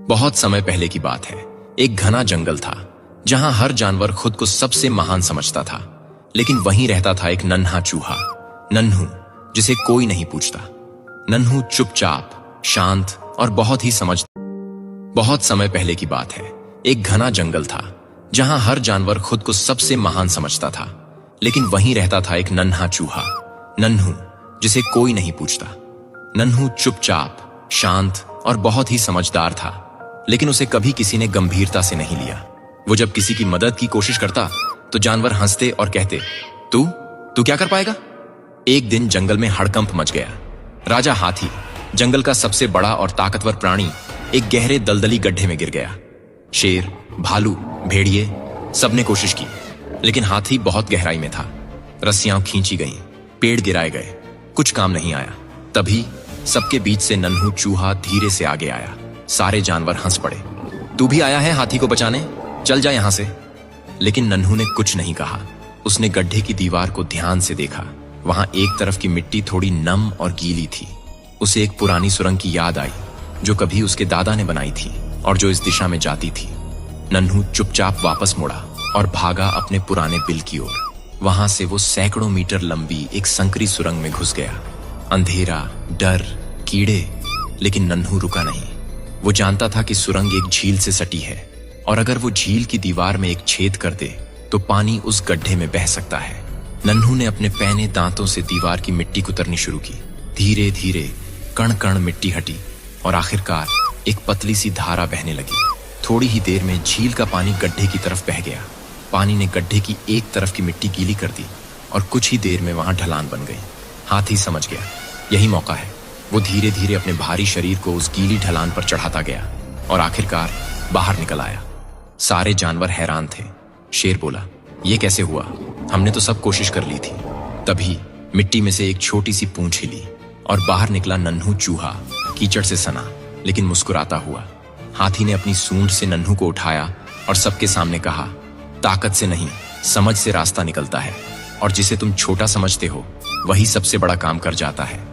बहुत समय पहले की बात है। एक घना जंगल था जहां हर जानवर खुद को सबसे महान समझता था, लेकिन वहीं रहता था एक नन्हा चूहा, नन्हू, जिसे कोई नहीं पूछता। नन्हू चुपचाप, शांत और बहुत ही समझ। बहुत समय पहले की बात है। एक घना जंगल था जहां हर जानवर खुद को सबसे महान समझता था, लेकिन वहीं रहता था एक नन्हा चूहा, नन्हू, जिसे कोई नहीं पूछता। नन्हू चुपचाप, शांत और बहुत ही समझदार था, लेकिन उसे कभी किसी ने गंभीरता से नहीं लिया। वो जब किसी की मदद की कोशिश करता तो जानवर हंसते और कहते, तू तू क्या कर पाएगा। एक दिन जंगल में हड़कंप मच गया। राजा हाथी, जंगल का सबसे बड़ा और ताकतवर प्राणी, एक गहरे दलदली गड्ढे में गिर गया। शेर, भालू, भेड़िए, सबने कोशिश की, लेकिन हाथी बहुत गहराई में था। रस्सियां खींची गईं, पेड़ गिराए गए, कुछ काम नहीं आया। तभी सबके बीच से नन्हू चूहा धीरे से आगे आया। सारे जानवर हंस पड़े। तू भी आया है हाथी को बचाने, चल जा यहां से। लेकिन नन्हू ने कुछ नहीं कहा। उसने गड्ढे की दीवार को ध्यान से देखा। वहां एक तरफ की मिट्टी थोड़ी नम और गीली थी। उसे एक पुरानी सुरंग की याद आई जो कभी उसके दादा ने बनाई थी और जो इस दिशा में जाती थी। नन्हू चुपचाप वापस मुड़ा और भागा अपने पुराने बिल की ओर। वहां से वो सैकड़ों मीटर लंबी एक संकरी सुरंग में घुस गया। अंधेरा, डर, कीड़े, लेकिन नन्हू रुका नहीं। वो जानता था कि सुरंग एक झील से सटी है और अगर वो झील की दीवार में एक छेद कर दे तो पानी उस गड्ढे में बह सकता है। नन्हू ने अपने पैने दांतों से दीवार की मिट्टी कुतरनी शुरू की। धीरे धीरे कण कण मिट्टी हटी और आखिरकार एक पतली सी धारा बहने लगी। थोड़ी ही देर में झील का पानी गड्ढे की तरफ बह गया। पानी ने गड्ढे की एक तरफ की मिट्टी गीली कर दी और कुछ ही देर में वहां ढलान बन गई। हाथी समझ गया, यही मौका है। वो धीरे धीरे अपने भारी शरीर को उस गीली ढलान पर चढ़ाता गया और आखिरकार बाहर निकल आया। सारे जानवर हैरान थे। शेर बोला, ये कैसे हुआ? हमने तो सब कोशिश कर ली थी। तभी मिट्टी में से एक छोटी सी पूंछ हिली और बाहर निकला नन्हू चूहा, कीचड़ से सना लेकिन मुस्कुराता हुआ। हाथी ने अपनी सूंड से नन्हू को उठाया और सबके सामने कहा, ताकत से नहीं, समझ से रास्ता निकलता है और जिसे तुम छोटा समझते हो वही सबसे बड़ा काम कर जाता है।